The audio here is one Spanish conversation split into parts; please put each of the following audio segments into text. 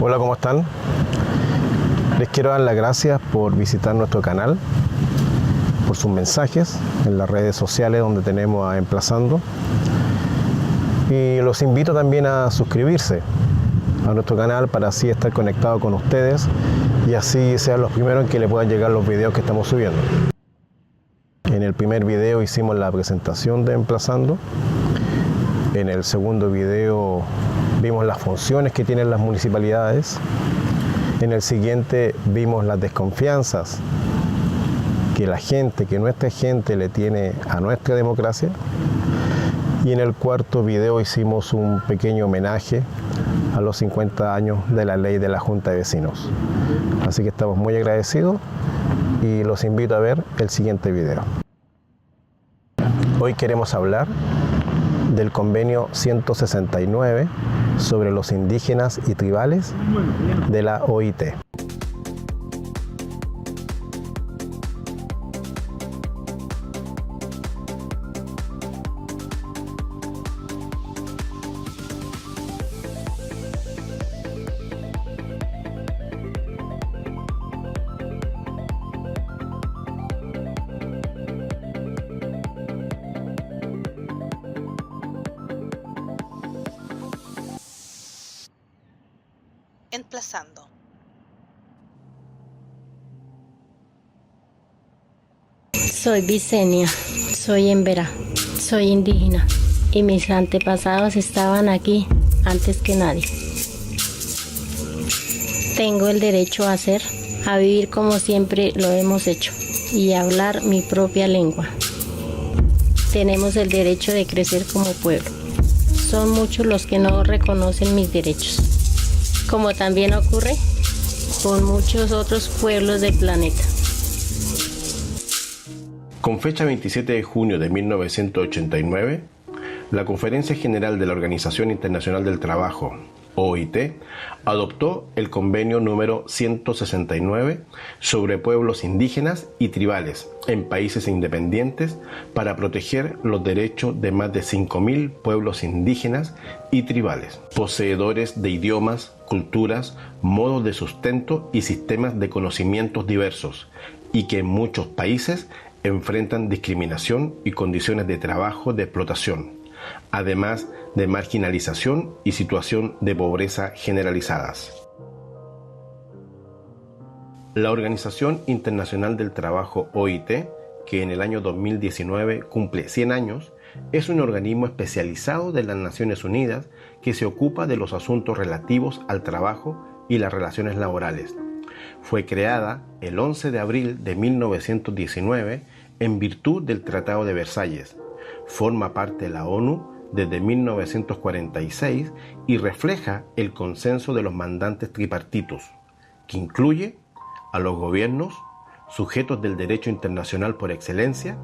Hola, ¿cómo están? Les quiero dar las gracias por visitar nuestro canal, por sus mensajes en las redes sociales donde tenemos a Emplazando. Y los invito también a suscribirse a nuestro canal para así estar conectado con ustedes y así sean los primeros en que le puedan llegar los videos que estamos subiendo. En el primer video hicimos la presentación de Emplazando. En el segundo video vimos las funciones que tienen las municipalidades. En el siguiente vimos las desconfianzas que nuestra gente le tiene a nuestra democracia. Y en el cuarto video hicimos un pequeño homenaje a los 50 años de la ley de la Junta de Vecinos. Así que estamos muy agradecidos y los invito a ver el siguiente video. Hoy queremos hablar del convenio 169 sobre los indígenas y tribales de la OIT. Emplazando. Soy Vicenia, soy emberá, soy indígena y mis antepasados estaban aquí antes que nadie. Tengo el derecho a ser, a vivir como siempre lo hemos hecho y a hablar mi propia lengua. Tenemos el derecho de crecer como pueblo. Son muchos los que no reconocen mis derechos, como también ocurre con muchos otros pueblos del planeta. Con fecha 27 de junio de 1989, la Conferencia General de la Organización Internacional del Trabajo, OIT, adoptó el convenio número 169 sobre pueblos indígenas y tribales en países independientes para proteger los derechos de más de 5.000 pueblos indígenas y tribales, poseedores de idiomas, culturas, modos de sustento y sistemas de conocimientos diversos, y que en muchos países enfrentan discriminación y condiciones de trabajo de explotación, además de marginalización y situación de pobreza generalizadas. La Organización Internacional del Trabajo OIT, que en el año 2019 cumple 100 años, es un organismo especializado de las Naciones Unidas que se ocupa de los asuntos relativos al trabajo y las relaciones laborales. Fue creada el 11 de abril de 1919 en virtud del Tratado de Versalles. Forma parte de la ONU desde 1946 y refleja el consenso de los mandantes tripartitos, que incluye a los gobiernos, sujetos del derecho internacional por excelencia,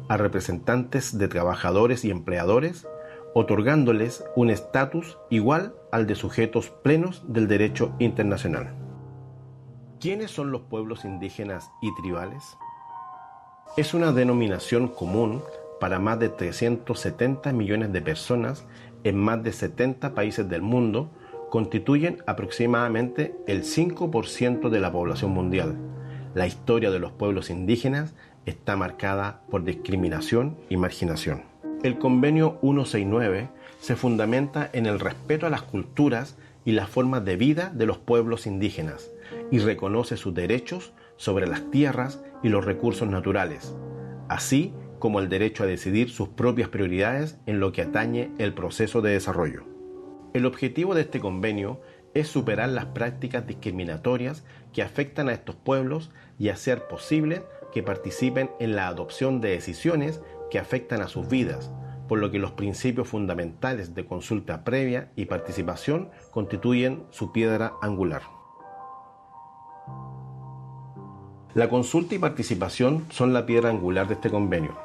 a representantes de trabajadores y empleadores, otorgándoles un estatus igual al de sujetos plenos del derecho internacional. ¿Quiénes son los pueblos indígenas y tribales? Es una denominación común para más de 370 millones de personas en más de 70 países del mundo. Constituyen aproximadamente el 5% de la población mundial. La historia de los pueblos indígenas está marcada por discriminación y marginación. El convenio 169 se fundamenta en el respeto a las culturas y las formas de vida de los pueblos indígenas y reconoce sus derechos sobre las tierras y los recursos naturales, así como el derecho a decidir sus propias prioridades en lo que atañe el proceso de desarrollo. El objetivo de este convenio es superar las prácticas discriminatorias que afectan a estos pueblos y hacer posible que participen en la adopción de decisiones que afectan a sus vidas, por lo que los principios fundamentales de consulta previa y participación constituyen su piedra angular. La consulta y participación son la piedra angular de este convenio.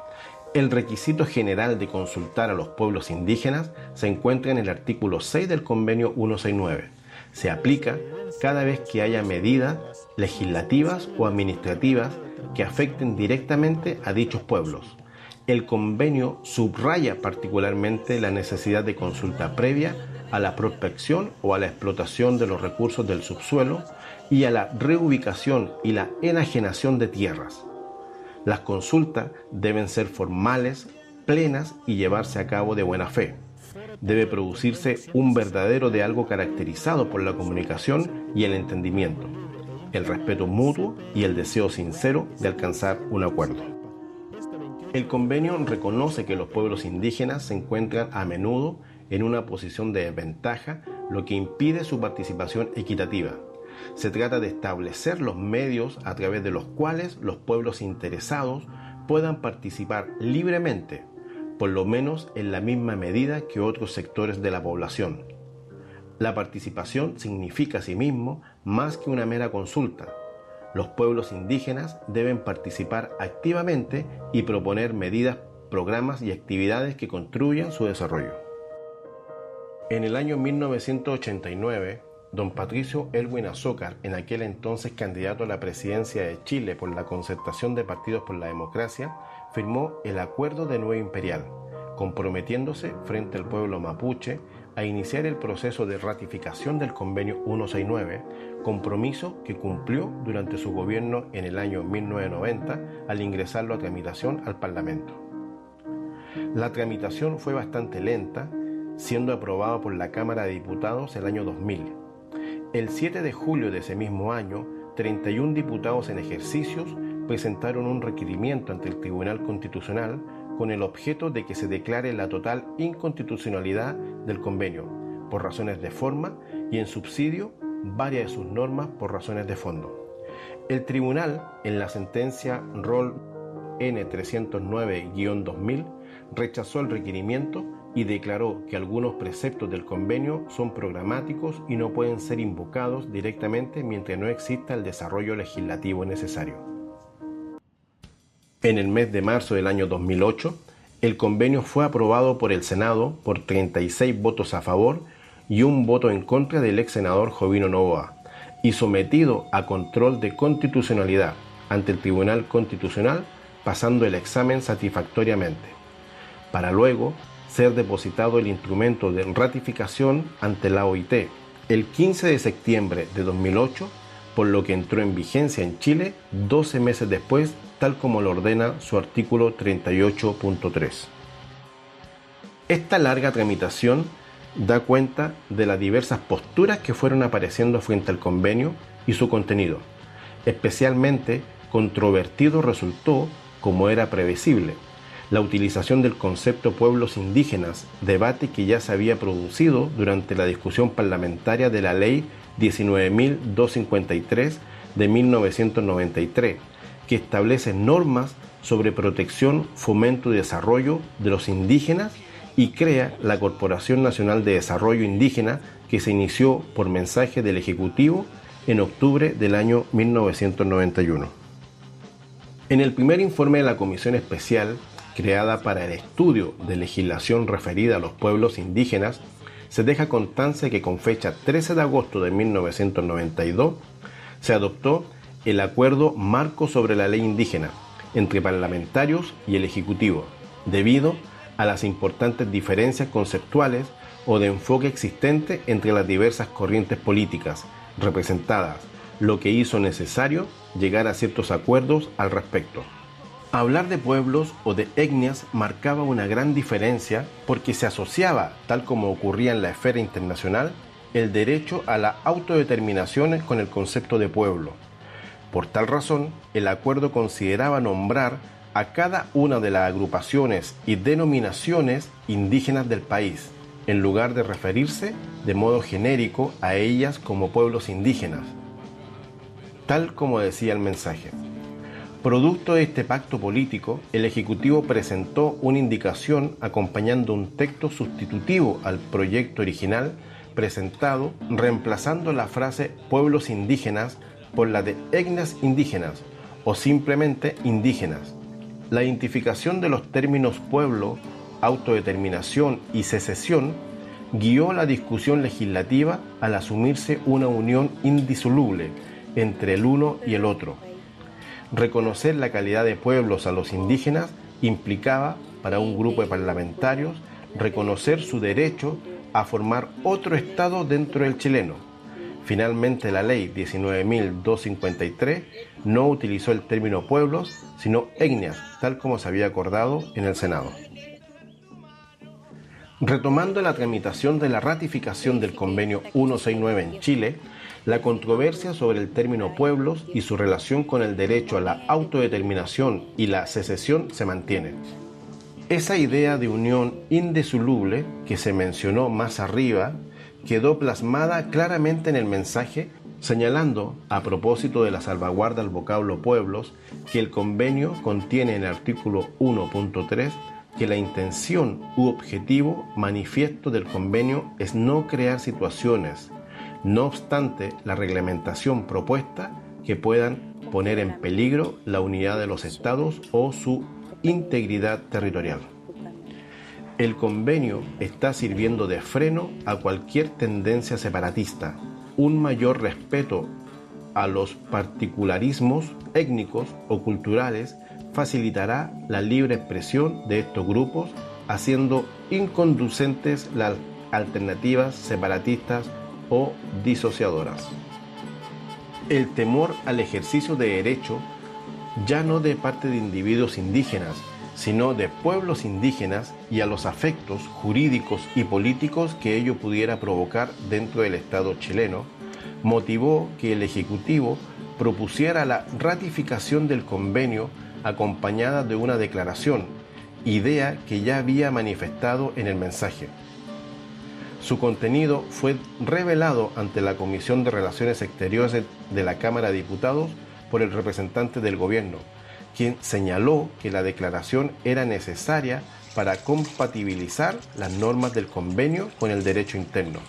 El requisito general de consultar a los pueblos indígenas se encuentra en el artículo 6 del convenio 169. Se aplica cada vez que haya medidas legislativas o administrativas que afecten directamente a dichos pueblos. El convenio subraya particularmente la necesidad de consulta previa a la prospección o a la explotación de los recursos del subsuelo y a la reubicación y la enajenación de tierras. Las consultas deben ser formales, plenas y llevarse a cabo de buena fe. Debe producirse un verdadero diálogo caracterizado por la comunicación y el entendimiento, el respeto mutuo y el deseo sincero de alcanzar un acuerdo. El convenio reconoce que los pueblos indígenas se encuentran a menudo en una posición de desventaja, lo que impide su participación equitativa. Se trata de establecer los medios a través de los cuales los pueblos interesados puedan participar libremente, por lo menos en la misma medida que otros sectores de la población. La participación significa asimismo más que una mera consulta. Los pueblos indígenas deben participar activamente y proponer medidas, programas y actividades que construyan su desarrollo. En el año 1989, don Patricio Elwin Azócar, en aquel entonces candidato a la presidencia de Chile por la Concertación de Partidos por la Democracia, firmó el Acuerdo de Nueva Imperial, comprometiéndose frente al pueblo mapuche a iniciar el proceso de ratificación del Convenio 169, compromiso que cumplió durante su gobierno en el año 1990 al ingresarlo a tramitación al Parlamento. La tramitación fue bastante lenta, siendo aprobado por la Cámara de Diputados el año 2000. El 7 de julio de ese mismo año, 31 diputados en ejercicios presentaron un requerimiento ante el Tribunal Constitucional con el objeto de que se declare la total inconstitucionalidad del convenio, por razones de forma, y en subsidio varias de sus normas por razones de fondo. El tribunal, en la sentencia Rol N309-2000, rechazó el requerimiento y declaró que algunos preceptos del convenio son programáticos y no pueden ser invocados directamente mientras no exista el desarrollo legislativo necesario. En el mes de marzo del año 2008, el convenio fue aprobado por el Senado por 36 votos a favor y un voto en contra del ex senador Jovino Novoa, y sometido a control de constitucionalidad ante el Tribunal Constitucional, pasando el examen satisfactoriamente, para luego ser depositado el instrumento de ratificación ante la OIT el 15 de septiembre de 2008, por lo que entró en vigencia en Chile 12 meses después, tal como lo ordena su artículo 38.3. Esta larga tramitación da cuenta de las diversas posturas que fueron apareciendo frente al convenio y su contenido. Especialmente controvertido resultó, como era previsible, la utilización del concepto pueblos indígenas, debate que ya se había producido durante la discusión parlamentaria de la Ley 19.253 de 1993, que establece normas sobre protección, fomento y desarrollo de los indígenas y crea la Corporación Nacional de Desarrollo Indígena, que se inició por mensaje del Ejecutivo en octubre del año 1991. En el primer informe de la Comisión Especial, creada para el estudio de legislación referida a los pueblos indígenas, se deja constancia que con fecha 13 de agosto de 1992 se adoptó el Acuerdo Marco sobre la Ley Indígena entre parlamentarios y el Ejecutivo, debido a las importantes diferencias conceptuales o de enfoque existente entre las diversas corrientes políticas representadas, lo que hizo necesario llegar a ciertos acuerdos al respecto. Hablar de pueblos o de etnias marcaba una gran diferencia porque se asociaba, tal como ocurría en la esfera internacional, el derecho a la autodeterminación con el concepto de pueblo. Por tal razón, el acuerdo consideraba nombrar a cada una de las agrupaciones y denominaciones indígenas del país, en lugar de referirse de modo genérico a ellas como pueblos indígenas, tal como decía el mensaje. Producto de este pacto político, el Ejecutivo presentó una indicación acompañando un texto sustitutivo al proyecto original presentado, reemplazando la frase pueblos indígenas por la de etnias indígenas o simplemente indígenas. La identificación de los términos pueblo, autodeterminación y secesión guió la discusión legislativa al asumirse una unión indisoluble entre el uno y el otro. Reconocer la calidad de pueblos a los indígenas implicaba, para un grupo de parlamentarios, reconocer su derecho a formar otro Estado dentro del chileno. Finalmente, la ley 19.253 no utilizó el término pueblos, sino etnias, tal como se había acordado en el Senado. Retomando la tramitación de la ratificación del Convenio 169 en Chile, la controversia sobre el término pueblos y su relación con el derecho a la autodeterminación y la secesión se mantiene. Esa idea de unión indisoluble que se mencionó más arriba quedó plasmada claramente en el mensaje, señalando, a propósito de la salvaguarda del vocablo pueblos, que el convenio contiene en el artículo 1.3 que la intención u objetivo manifiesto del convenio es no crear situaciones, no obstante la reglamentación propuesta, que puedan poner en peligro la unidad de los estados o su integridad territorial. El convenio está sirviendo de freno a cualquier tendencia separatista. Un mayor respeto a los particularismos étnicos o culturales facilitará la libre expresión de estos grupos, haciendo inconducentes las alternativas separatistas o disociadoras. El temor al ejercicio de derecho, ya no de parte de individuos indígenas, sino de pueblos indígenas, y a los afectos jurídicos y políticos que ello pudiera provocar dentro del Estado chileno, motivó que el Ejecutivo propusiera la ratificación del convenio acompañada de una declaración, idea que ya había manifestado en el mensaje. Su contenido fue revelado ante la Comisión de Relaciones Exteriores de la Cámara de Diputados por el representante del gobierno, quien señaló que la declaración era necesaria para compatibilizar las normas del convenio con el derecho interno.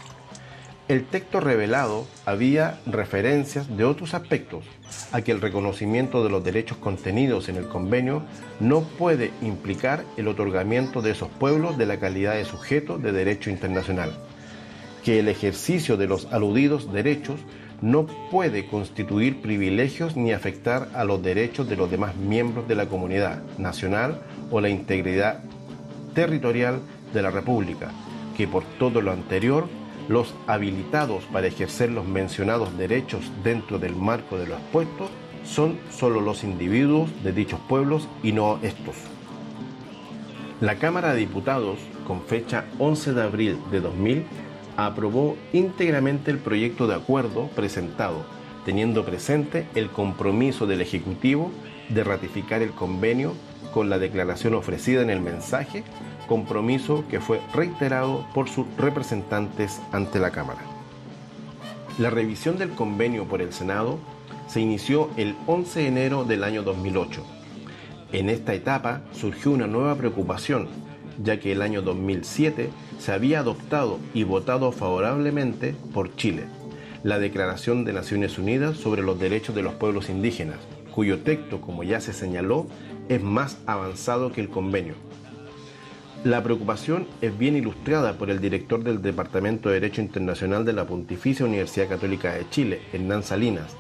El texto revelado había referencias de otros aspectos, a que el reconocimiento de los derechos contenidos en el convenio no puede implicar el otorgamiento de esos pueblos de la calidad de sujeto de derecho internacional, que el ejercicio de los aludidos derechos no puede constituir privilegios ni afectar a los derechos de los demás miembros de la comunidad nacional o la integridad territorial de la República, que por todo lo anterior, los habilitados para ejercer los mencionados derechos dentro del marco de lo expuesto son solo los individuos de dichos pueblos y no estos. La Cámara de Diputados, con fecha 11 de abril de 2000, aprobó íntegramente el proyecto de acuerdo presentado, teniendo presente el compromiso del Ejecutivo de ratificar el convenio con la declaración ofrecida en el mensaje, compromiso que fue reiterado por sus representantes ante la Cámara. La revisión del convenio por el Senado se inició el 11 de enero del año 2008. En esta etapa surgió una nueva preocupación, ya que el año 2007 se había adoptado y votado favorablemente por Chile la Declaración de Naciones Unidas sobre los Derechos de los Pueblos Indígenas, cuyo texto, como ya se señaló, es más avanzado que el convenio. La preocupación es bien ilustrada por el director del Departamento de Derecho Internacional de la Pontificia Universidad Católica de Chile, Hernán Salinas,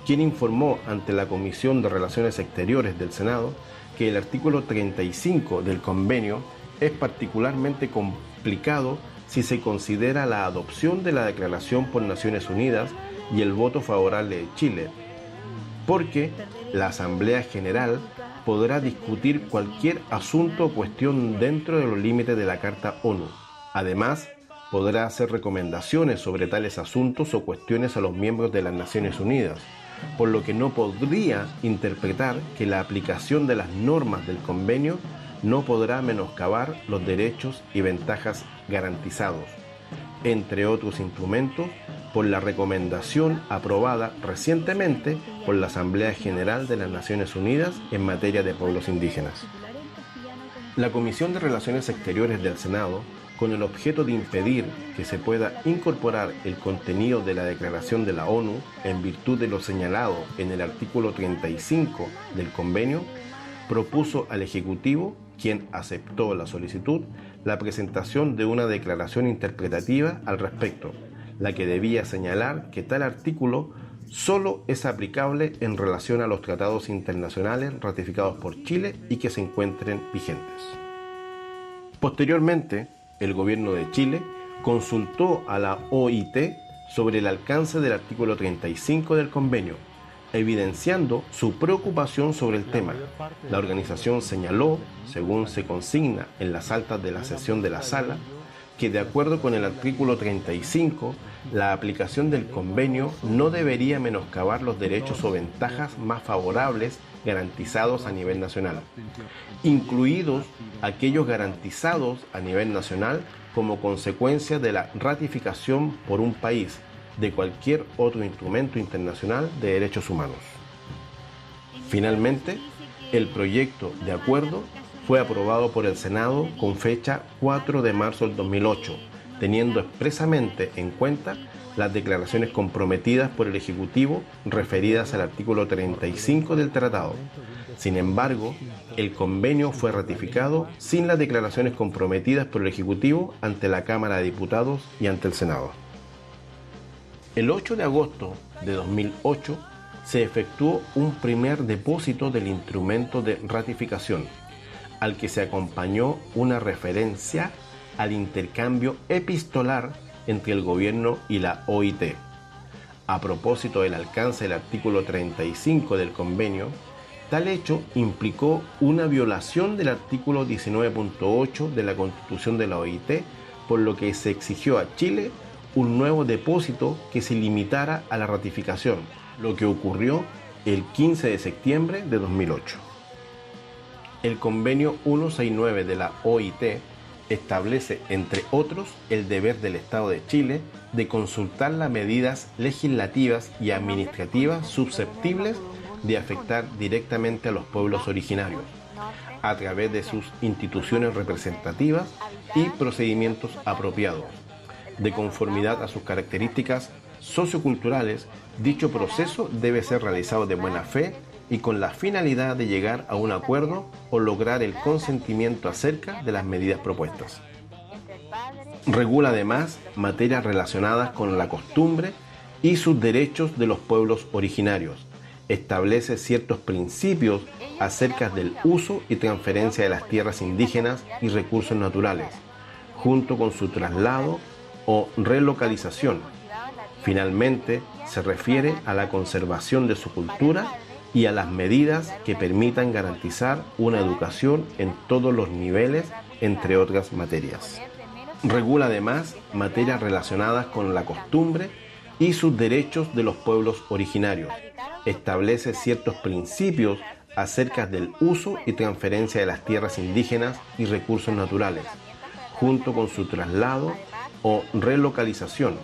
quien informó ante la Comisión de Relaciones Exteriores del Senado que el artículo 35 del convenio es particularmente complicado si se considera la adopción de la declaración por Naciones Unidas y el voto favorable de Chile, porque la Asamblea General podrá discutir cualquier asunto o cuestión dentro de los límites de la Carta ONU. Además, podrá hacer recomendaciones sobre tales asuntos o cuestiones a los miembros de las Naciones Unidas, por lo que no podría interpretar que la aplicación de las normas del convenio no podrá menoscabar los derechos y ventajas garantizados, entre otros instrumentos, por la recomendación aprobada recientemente por la Asamblea General de las Naciones Unidas en materia de pueblos indígenas. La Comisión de Relaciones Exteriores del Senado, con el objeto de impedir que se pueda incorporar el contenido de la Declaración de la ONU en virtud de lo señalado en el artículo 35 del convenio, propuso al Ejecutivo, quien aceptó la solicitud, la presentación de una declaración interpretativa al respecto, la que debía señalar que tal artículo solo es aplicable en relación a los tratados internacionales ratificados por Chile y que se encuentren vigentes. Posteriormente, el gobierno de Chile consultó a la OIT sobre el alcance del artículo 35 del convenio, evidenciando su preocupación sobre el tema. La organización señaló, según se consigna en las actas de la sesión de la sala, que de acuerdo con el artículo 35, la aplicación del convenio no debería menoscabar los derechos o ventajas más favorables garantizados a nivel nacional, incluidos aquellos garantizados a nivel nacional como consecuencia de la ratificación por un país de cualquier otro instrumento internacional de derechos humanos. Finalmente, el proyecto de acuerdo fue aprobado por el Senado con fecha 4 de marzo del 2008, teniendo expresamente en cuenta las declaraciones comprometidas por el Ejecutivo referidas al artículo 35 del tratado. Sin embargo, el convenio fue ratificado sin las declaraciones comprometidas por el Ejecutivo ante la Cámara de Diputados y ante el Senado. El 8 de agosto de 2008 se efectuó un primer depósito del instrumento de ratificación, al que se acompañó una referencia al intercambio epistolar entre el gobierno y la OIT. A propósito del alcance del artículo 35 del convenio, tal hecho implicó una violación del artículo 19.8 de la Constitución de la OIT, por lo que se exigió a Chile un nuevo depósito que se limitara a la ratificación, lo que ocurrió el 15 de septiembre de 2008. El convenio 169 de la OIT establece, entre otros, el deber del Estado de Chile de consultar las medidas legislativas y administrativas susceptibles de afectar directamente a los pueblos originarios, a través de sus instituciones representativas y procedimientos apropiados. De conformidad a sus características socioculturales, dicho proceso debe ser realizado de buena fe y con la finalidad de llegar a un acuerdo o lograr el consentimiento acerca de las medidas propuestas. Regula además materias relacionadas con la costumbre y sus derechos de los pueblos originarios. Establece ciertos principios acerca del uso y transferencia de las tierras indígenas y recursos naturales, junto con su traslado o relocalización. Finalmente, se refiere a la conservación de su cultura y a las medidas que permitan garantizar una educación en todos los niveles, entre otras materias. Regula además materias relacionadas con la costumbre y sus derechos de los pueblos originarios. Establece ciertos principios acerca del uso y transferencia de las tierras indígenas y recursos naturales, junto con su traslado o relocalización.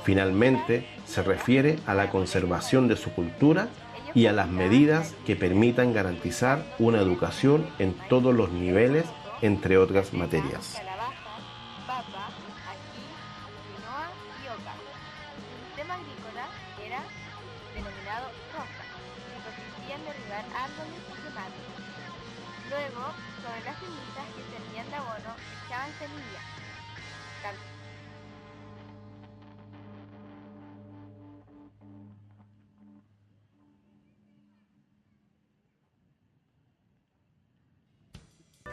Finalmente, se refiere a la conservación de su cultura y a las medidas que permitan garantizar una educación en todos los niveles, entre otras materias. Luego, sobre las semillas que servían de abono, echaban semillas.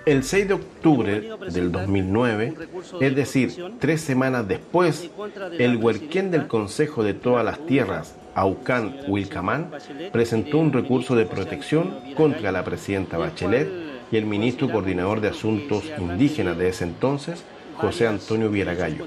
El 6 de octubre del 2009, es decir, 3 semanas después, el Huerquén del Consejo de Todas las Tierras, Aucán Huilcamán, presentó un recurso de protección contra la presidenta Bachelet y el ministro coordinador de Asuntos Indígenas de ese entonces, José Antonio Vieragallo.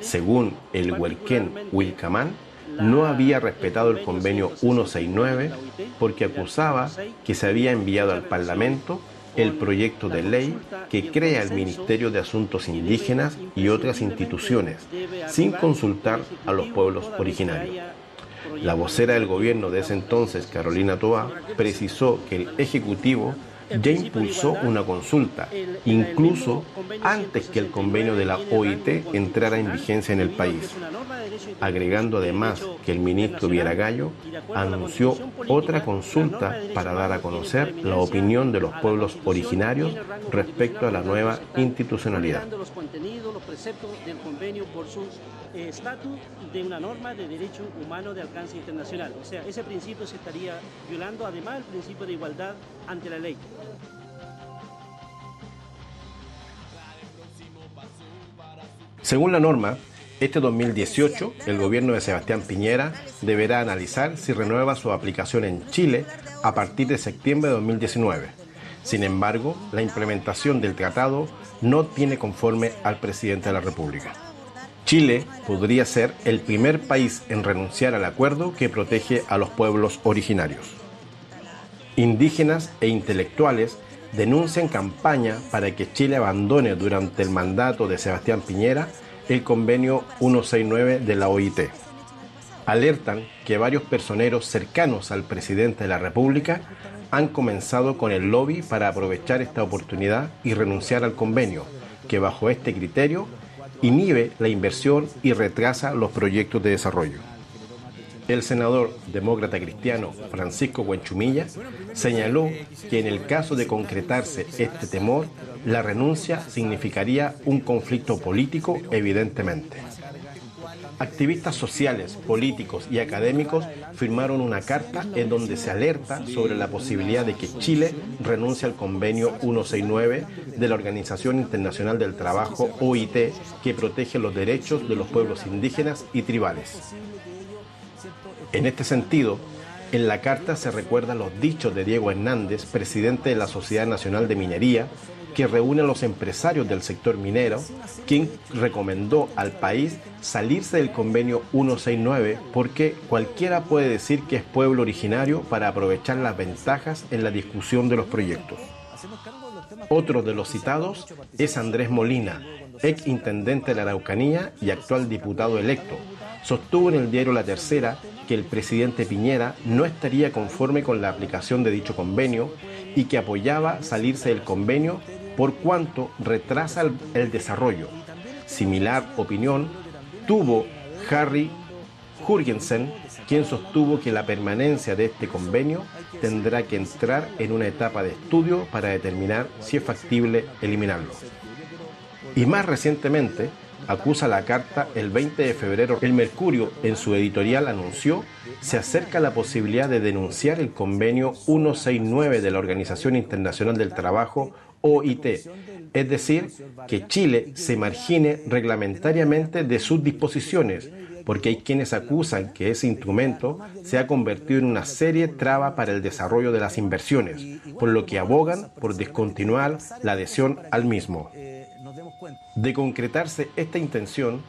Según el Huerquén Huilcamán, no había respetado el convenio 169 porque acusaba que se había enviado al Parlamento el proyecto de ley que crea el Ministerio de Asuntos Indígenas y otras instituciones, sin consultar a los pueblos originarios. La vocera del gobierno de ese entonces, Carolina Toá, precisó que el Ejecutivo ya impulsó una consulta, incluso antes que el convenio de la OIT entrara en vigencia en el país, agregando además que el ministro Vieragallo anunció otra consulta para dar a conocer la opinión de los pueblos originarios respecto a la nueva institucionalidad. Los contenidos, los preceptos del convenio por su estatus de una norma de derecho humano de alcance internacional. O sea, ese principio se estaría violando además el principio de igualdad ante la ley. Según la norma, este 2018 el gobierno de Sebastián Piñera deberá analizar si renueva su aplicación en Chile a partir de septiembre de 2019. Sin embargo, la implementación del tratado no tiene conforme al presidente de la República. Chile podría ser el primer país en renunciar al acuerdo que protege a los pueblos originarios. Indígenas e intelectuales denuncian campaña para que Chile abandone durante el mandato de Sebastián Piñera el convenio 169 de la OIT. Alertan que varios personeros cercanos al presidente de la República han comenzado con el lobby para aprovechar esta oportunidad y renunciar al convenio, que bajo este criterio inhibe la inversión y retrasa los proyectos de desarrollo. El senador demócrata cristiano Francisco Huenchumilla señaló que en el caso de concretarse este temor, la renuncia significaría un conflicto político evidentemente. Activistas sociales, políticos y académicos firmaron una carta en donde se alerta sobre la posibilidad de que Chile renuncie al convenio 169 de la Organización Internacional del Trabajo, OIT, que protege los derechos de los pueblos indígenas y tribales. En este sentido, en la carta se recuerdan los dichos de Diego Hernández, presidente de la Sociedad Nacional de Minería, que reúne a los empresarios del sector minero, quien recomendó al país salirse del convenio 169 porque cualquiera puede decir que es pueblo originario para aprovechar las ventajas en la discusión de los proyectos. Otro de los citados es Andrés Molina, ex intendente de la Araucanía y actual diputado electo. Sostuvo en el diario La Tercera que el presidente Piñera no estaría conforme con la aplicación de dicho convenio y que apoyaba salirse del convenio por cuanto retrasa el desarrollo. Similar opinión tuvo Harry Jurgensen, quien sostuvo que la permanencia de este convenio tendrá que entrar en una etapa de estudio para determinar si es factible eliminarlo. Y más recientemente, acusa la carta el 20 de febrero. El Mercurio, en su editorial, anunció se acerca la posibilidad de denunciar el convenio 169 de la Organización Internacional del Trabajo, OIT, es decir, que Chile se margine reglamentariamente de sus disposiciones, porque hay quienes acusan que ese instrumento se ha convertido en una seria traba para el desarrollo de las inversiones, por lo que abogan por descontinuar la adhesión al mismo. De concretarse esta intención,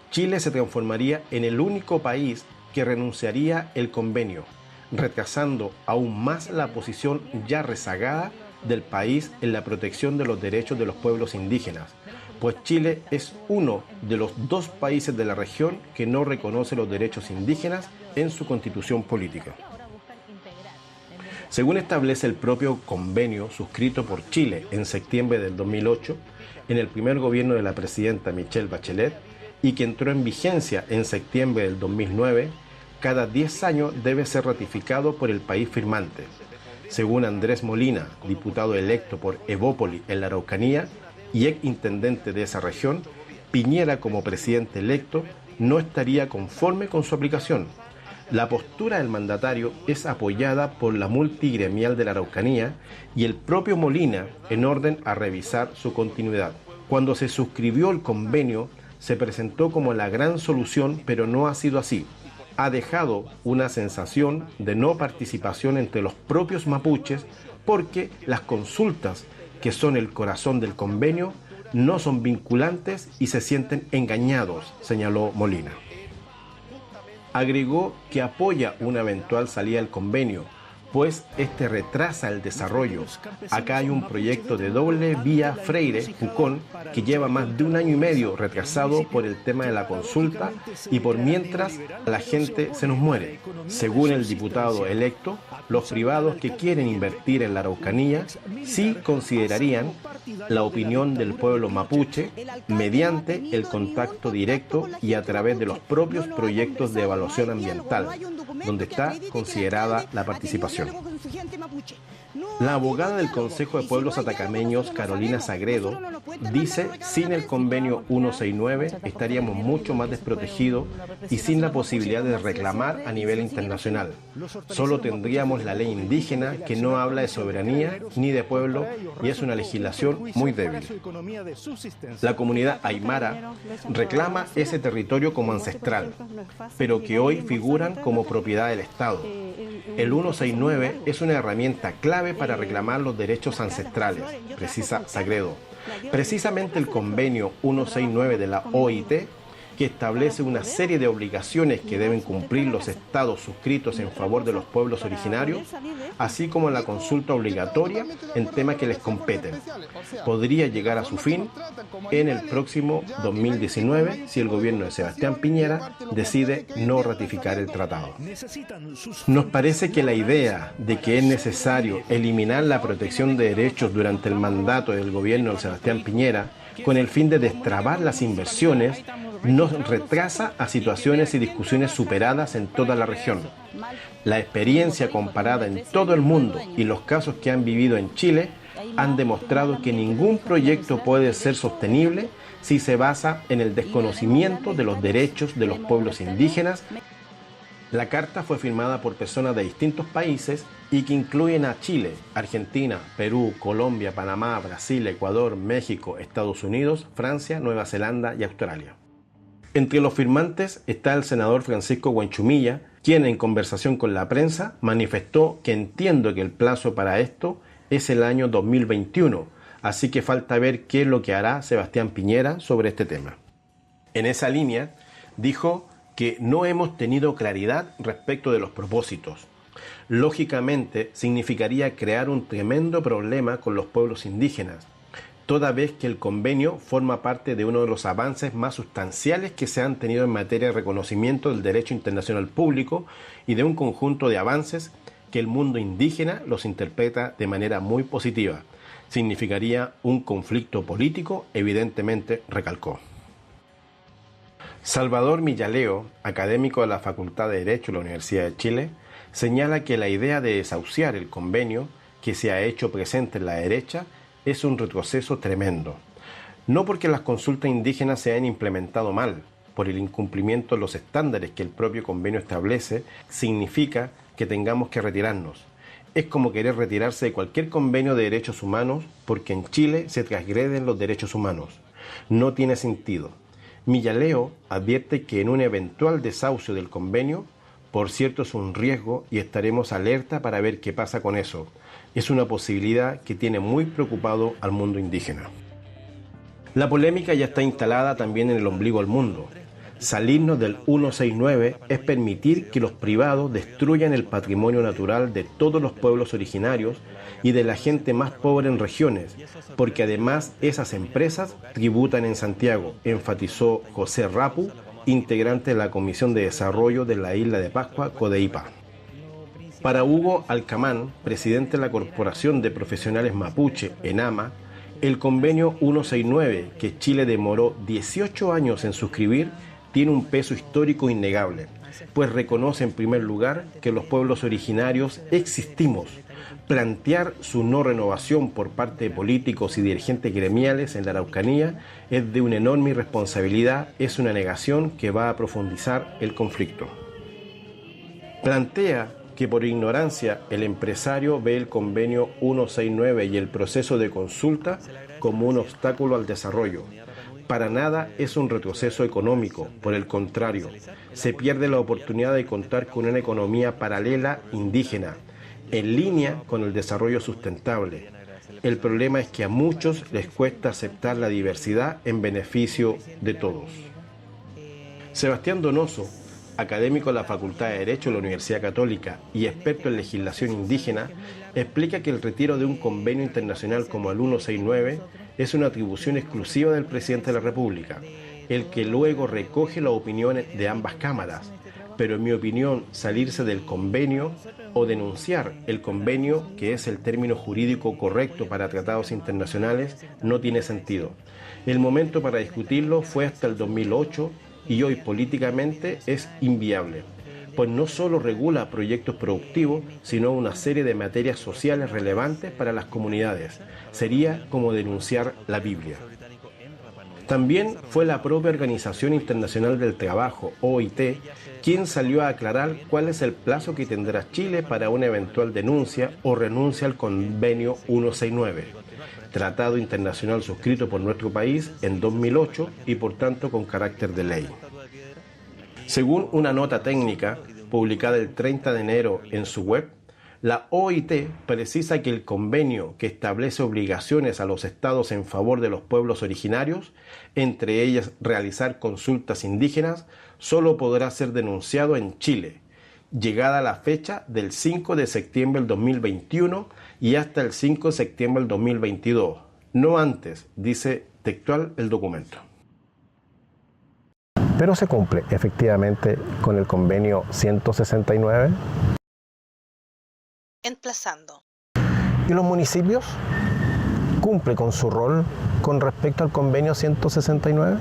Chile se transformaría en el único país que renunciaría el convenio, retrasando aún más la posición ya rezagada del país en la protección de los derechos de los pueblos indígenas, pues Chile es uno de los 2 países de la región que no reconoce los derechos indígenas en su constitución política. Según establece el propio convenio suscrito por Chile en septiembre del 2008, en el primer gobierno de la presidenta Michelle Bachelet, y que entró en vigencia en septiembre del 2009, cada 10 años debe ser ratificado por el país firmante. Según Andrés Molina, diputado electo por Evópoli en la Araucanía y ex intendente de esa región, Piñera como presidente electo no estaría conforme con su aplicación. La postura del mandatario es apoyada por la multigremial de la Araucanía y el propio Molina en orden a revisar su continuidad. Cuando se suscribió el convenio, se presentó como la gran solución, pero no ha sido así. Ha dejado una sensación de no participación entre los propios mapuches porque las consultas, que son el corazón del convenio, no son vinculantes y se sienten engañados, señaló Molina. Agregó que apoya una eventual salida del convenio, pues este retrasa el desarrollo. Acá hay un proyecto de doble vía Freire-Pucón que lleva más de 1 año y medio retrasado por el tema de la consulta y por mientras la gente se nos muere. Según el diputado electo, los privados que quieren invertir en la Araucanía sí considerarían la opinión del pueblo mapuche mediante el contacto directo y a través de los propios proyectos de evaluación ambiental, donde está considerada la participación. La abogada del Consejo de Pueblos Atacameños, Carolina Sagredo, dice: sin el convenio 169 estaríamos mucho más desprotegidos y sin la posibilidad de reclamar a nivel internacional. Solo tendríamos la ley indígena, que no habla de soberanía ni de pueblo y es una legislación muy débil. La comunidad aymara reclama ese territorio como ancestral, pero que hoy figuran como propiedad del Estado. El 169 es una herramienta clave para reclamar los derechos ancestrales, precisa Sagredo. Precisamente el convenio 169 de la OIT, que establece una serie de obligaciones que deben cumplir los estados suscritos en favor de los pueblos originarios, así como la consulta obligatoria en temas que les competen, podría llegar a su fin en el próximo 2019 si el gobierno de Sebastián Piñera decide no ratificar el tratado. Nos parece que la idea de que es necesario eliminar la protección de derechos durante el mandato del gobierno de Sebastián Piñera con el fin de destrabar las inversiones nos retrasa a situaciones y discusiones superadas en toda la región. La experiencia comparada en todo el mundo y los casos que han vivido en Chile han demostrado que ningún proyecto puede ser sostenible si se basa en el desconocimiento de los derechos de los pueblos indígenas. La carta fue firmada por personas de distintos países y que incluyen a Chile, Argentina, Perú, Colombia, Panamá, Brasil, Ecuador, México, Estados Unidos, Francia, Nueva Zelanda y Australia. Entre los firmantes está el senador Francisco Huanchumilla, quien en conversación con la prensa manifestó que entiendo que el plazo para esto es el año 2021, así que falta ver qué es lo que hará Sebastián Piñera sobre este tema. En esa línea, dijo que no hemos tenido claridad respecto de los propósitos. Lógicamente, significaría crear un tremendo problema con los pueblos indígenas, toda vez que el convenio forma parte de uno de los avances más sustanciales que se han tenido en materia de reconocimiento del derecho internacional público y de un conjunto de avances que el mundo indígena los interpreta de manera muy positiva. Significaría un conflicto político, evidentemente, recalcó. Salvador Millaleo, académico de la Facultad de Derecho de la Universidad de Chile, señala que la idea de desahuciar el convenio, que se ha hecho presente en la derecha, es un retroceso tremendo. No porque las consultas indígenas se hayan implementado mal, por el incumplimiento de los estándares que el propio convenio establece, significa que tengamos que retirarnos. Es como querer retirarse de cualquier convenio de derechos humanos porque en Chile se transgreden los derechos humanos. No tiene sentido. Millaleo advierte que en un eventual desahucio del convenio, por cierto, es un riesgo y estaremos alerta para ver qué pasa con eso. Es una posibilidad que tiene muy preocupado al mundo indígena. La polémica ya está instalada también en el ombligo del mundo. Salirnos del 169 es permitir que los privados destruyan el patrimonio natural de todos los pueblos originarios y de la gente más pobre en regiones, porque además esas empresas tributan en Santiago, enfatizó José Rapu, integrante de la Comisión de Desarrollo de la Isla de Pascua, CODEIPA. Para Hugo Alcamán, presidente de la Corporación de Profesionales Mapuche, ENAMA, el convenio 169, que Chile demoró 18 años en suscribir, tiene un peso histórico innegable, pues reconoce en primer lugar que los pueblos originarios existimos. Plantear su no renovación por parte de políticos y dirigentes gremiales en la Araucanía es de una enorme irresponsabilidad, es una negación que va a profundizar el conflicto. Plantea que por ignorancia el empresario ve el convenio 169 y el proceso de consulta como un obstáculo al desarrollo. Para nada es un retroceso económico, por el contrario, se pierde la oportunidad de contar con una economía paralela indígena, en línea con el desarrollo sustentable. El problema es que a muchos les cuesta aceptar la diversidad en beneficio de todos. Sebastián Donoso, académico de la Facultad de Derecho de la Universidad Católica y experto en legislación indígena, explica que el retiro de un convenio internacional como el 169 es una atribución exclusiva del presidente de la República, el que luego recoge las opiniones de ambas cámaras. Pero en mi opinión, salirse del convenio o denunciar el convenio, que es el término jurídico correcto para tratados internacionales, no tiene sentido. El momento para discutirlo fue hasta el 2008 y hoy políticamente es inviable. pues no solo regula proyectos productivos, sino una serie de materias sociales relevantes para las comunidades. Sería como denunciar la Biblia. También fue la propia Organización Internacional del Trabajo, OIT, quien salió a aclarar cuál es el plazo que tendrá Chile para una eventual denuncia o renuncia al Convenio 169, tratado internacional suscrito por nuestro país en 2008 y por tanto con carácter de ley. Según una nota técnica publicada el 30 de enero en su web, la OIT precisa que el convenio que establece obligaciones a los estados en favor de los pueblos originarios, entre ellas realizar consultas indígenas, solo podrá ser denunciado en Chile, llegada la fecha del 5 de septiembre del 2021 y hasta el 5 de septiembre del 2022, no antes, dice textual el documento. Pero se cumple efectivamente con el convenio 169. Emplazando. ¿Y los municipios? ¿Cumple con su rol con respecto al convenio 169?